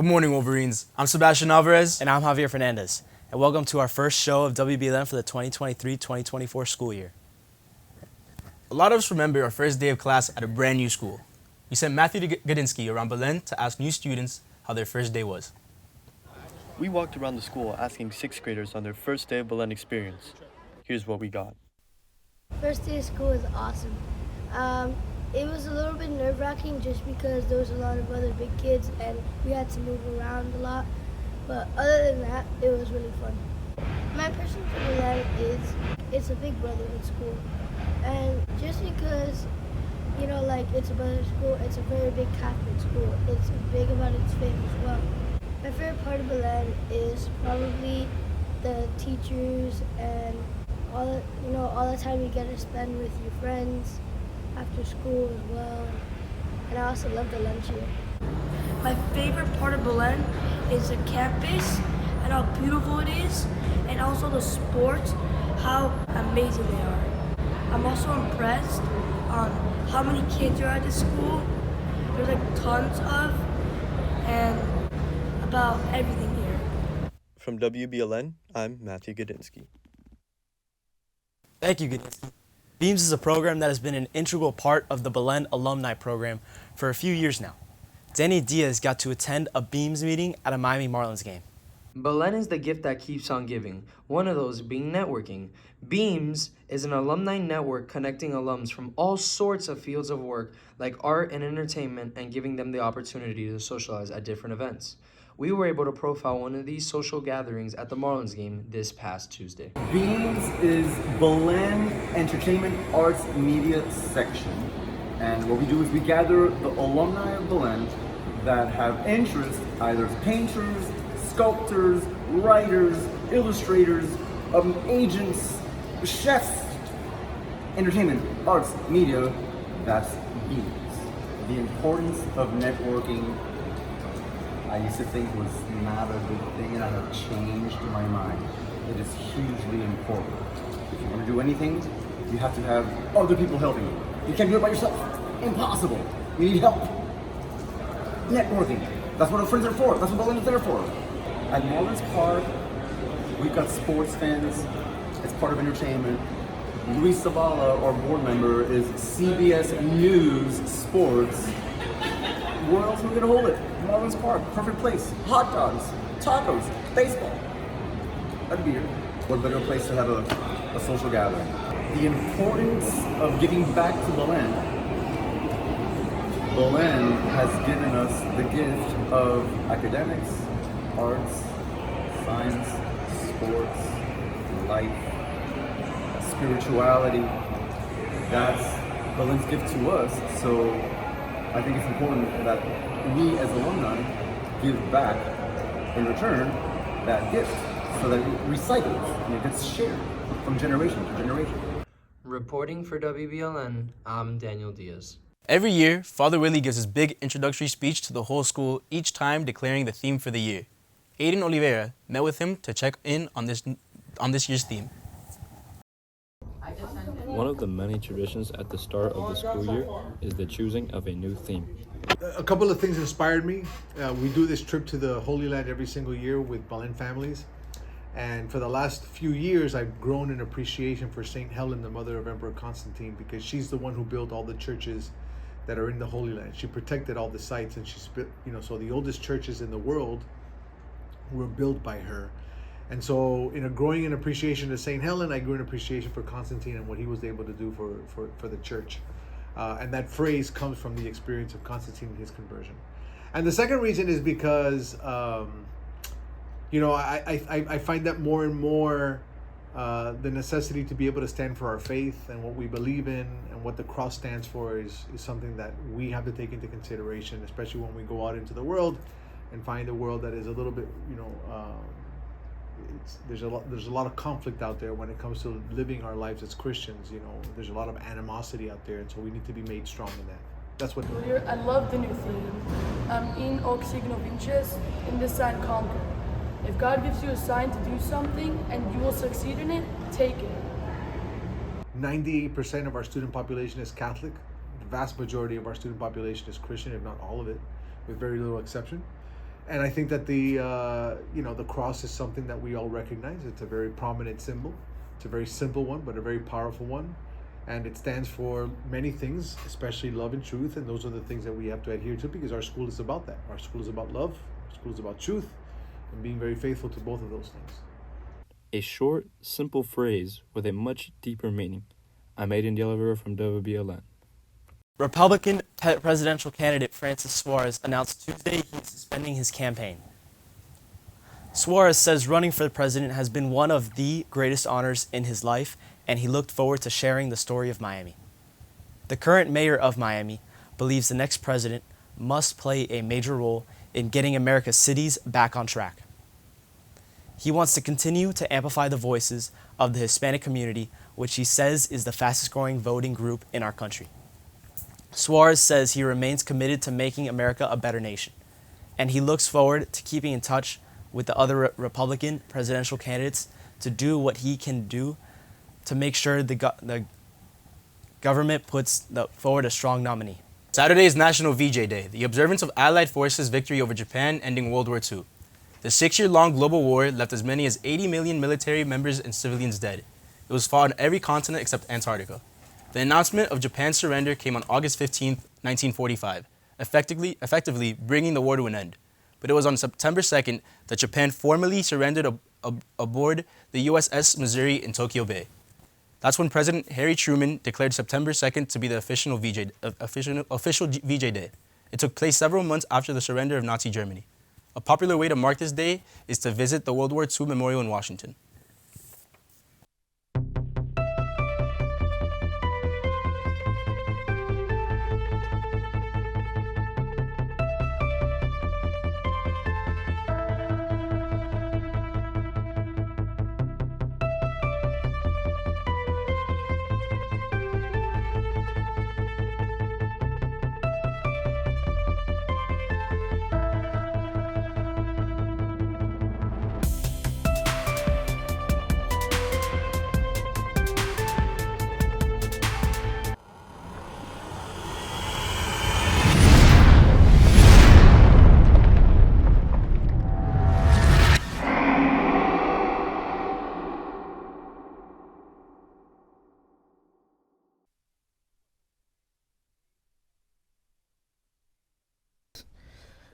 Good morning, Wolverines. I'm Sebastian Alvarez. And I'm Javier Fernandez. And welcome to our first show of WBLN for the 2023-2024 school year. A lot of us remember our first day of class at a brand new school. We sent Matthew Gadinsky around Belen to ask new students how their first day was. We walked around the school asking sixth graders on their first day of Belen experience. Here's what we got. First day of school was awesome. It was a little bit nerve-wracking just because there was a lot of other big kids and we had to move around a lot. But other than that, it was really fun. My passion for Belen is it's a big brotherhood school. And just because, it's a brotherhood school, it's a very big Catholic school. It's big about its faith as well. My favorite part of Belen is probably the teachers and all the time you get to spend with your friends after school as well. And I also love the lunch here. My favorite part of Belen is the campus and how beautiful it is, and also the sports, how amazing they are. I'm also impressed on how many kids are at the school. There's tons of, and about everything here. From WBLN, I'm Matthew Gadinsky. Thank you, Gadinsky. Beams is a program that has been an integral part of the Belen alumni program for a few years now. Danny Diaz got to attend a Beams meeting at a Miami Marlins game. Belen is the gift that keeps on giving, one of those being networking. Beams is an alumni network connecting alums from all sorts of fields of work like art and entertainment and giving them the opportunity to socialize at different events. We were able to profile one of these social gatherings at the Marlins game this past Tuesday. Beams is Belen Entertainment Arts Media Section. And what we do is we gather the alumni of Belen that have interest, either as painters, sculptors, writers, illustrators, agents, chefs, entertainment, arts, media. That's Beams. The importance of networking, I used to think was not a good thing, and I have changed my mind. It is hugely important. If you want to do anything, you have to have other people helping you. You can't do it by yourself. Impossible. You need help. Networking. That's what our friends are for. That's what Belen is there for. At Marlins Park, we've got sports fans. It's part of entertainment. Luis Zavala, our board member, is CBS News Sports. Where else are we gonna hold it? Marlins Park, perfect place. Hot dogs, tacos, baseball, a beer. What better place to have a social gathering? The importance of giving back to Belen. Belen has given us the gift of academics, arts, science, sports, life, spirituality. That's Belen's gift to us. So I think it's important that we as alumni give back in return that gift so that it recycles and it gets shared from generation to generation. Reporting for WBLN, I'm Daniel Diaz. Every year, Father Willie gives his big introductory speech to the whole school, each time declaring the theme for the year. Aiden Oliveira met with him to check in on this year's theme. One of the many traditions at the start of the school year is the choosing of a new theme. A couple of things inspired me. We do this trip to the Holy Land every single year with Belen families. And for the last few years, I've grown in appreciation for St. Helen, the mother of Emperor Constantine, because she's the one who built all the churches that are in the Holy Land. She protected all the sites, and she's, so the oldest churches in the world were built by her. And so, growing in appreciation to St. Helen, I grew in appreciation for Constantine and what he was able to do for the church. And that phrase comes from the experience of Constantine and his conversion. And the second reason is because, I find that more and more the necessity to be able to stand for our faith and what we believe in and what the cross stands for is something that we have to take into consideration, especially when we go out into the world and find a world that is a little bit, there's a lot of conflict out there when it comes to living our lives as Christians. There's a lot of animosity out there, and so we need to be made strong in that. That's what. I love the new theme. In hoc signo vinces, in this sign conquer. If God gives you a sign to do something and you will succeed in it, take it. 98% of our student population is Catholic. The vast majority of our student population is Christian, if not all of it, with very little exception. And I think that the cross is something that we all recognize. It's a very prominent symbol. It's a very simple one, but a very powerful one. And it stands for many things, especially love and truth. And those are the things that we have to adhere to, because our school is about that. Our school is about love. Our school is about truth, and being very faithful to both of those things. A short, simple phrase with a much deeper meaning. I'm Aiden De Oliveira from WBLN. Republican presidential candidate Francis Suarez announced Tuesday he's suspending his campaign. Suarez says running for president has been one of the greatest honors in his life, and he looked forward to sharing the story of Miami. The current mayor of Miami believes the next president must play a major role in getting America's cities back on track. He wants to continue to amplify the voices of the Hispanic community, which he says is the fastest growing voting group in our country. Suarez says he remains committed to making America a better nation, and he looks forward to keeping in touch with the other Republican presidential candidates to do what he can do to make sure the government puts forward a strong nominee. Saturday is National VJ Day, the observance of Allied forces' victory over Japan ending World War II. The 6-year-long global war left as many as 80 million military members and civilians dead. It was fought on every continent except Antarctica. The announcement of Japan's surrender came on August 15, 1945, effectively bringing the war to an end. But it was on September 2nd that Japan formally surrendered aboard the USS Missouri in Tokyo Bay. That's when President Harry Truman declared September 2nd to be the official VJ Day. It took place several months after the surrender of Nazi Germany. A popular way to mark this day is to visit the World War II Memorial in Washington.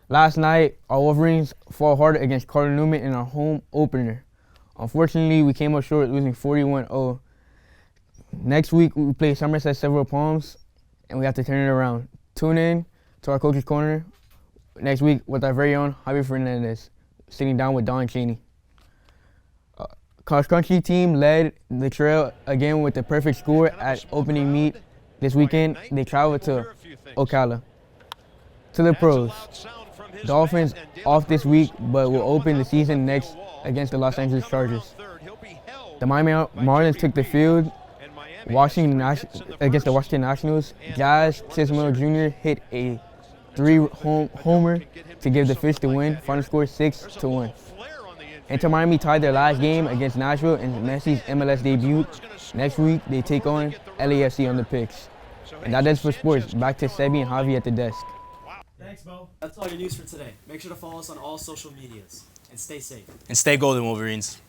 Last night, our Wolverines fought hard against Carter Newman in our home opener. Unfortunately, we came up short, losing 41-0. Next week, we play Somerset Several Palms, and we have to turn it around. Tune in to our Coach's Corner next week with our very own Javier Fernandez, sitting down with Don Cheney. Cross country team led the trail again with the perfect score at opening meet this weekend. They traveled to Ocala. To the pros. Dolphins off this week, but will open the season next against the Los Angeles Chargers. The Miami Marlins took the field against the Washington Nationals. Jazz Chisholm Jr. hit a 3-homer to give the Fish the win. Final score 6-1. Inter Miami tied their last game against Nashville in Messi's MLS debut. Next week, they take on LAFC on the picks. And that is for sports. Back to Sebi and Javi at the desk. Thanks, Bo. That's all your news for today. Make sure to follow us on all social medias. And stay safe. And stay golden, Wolverines.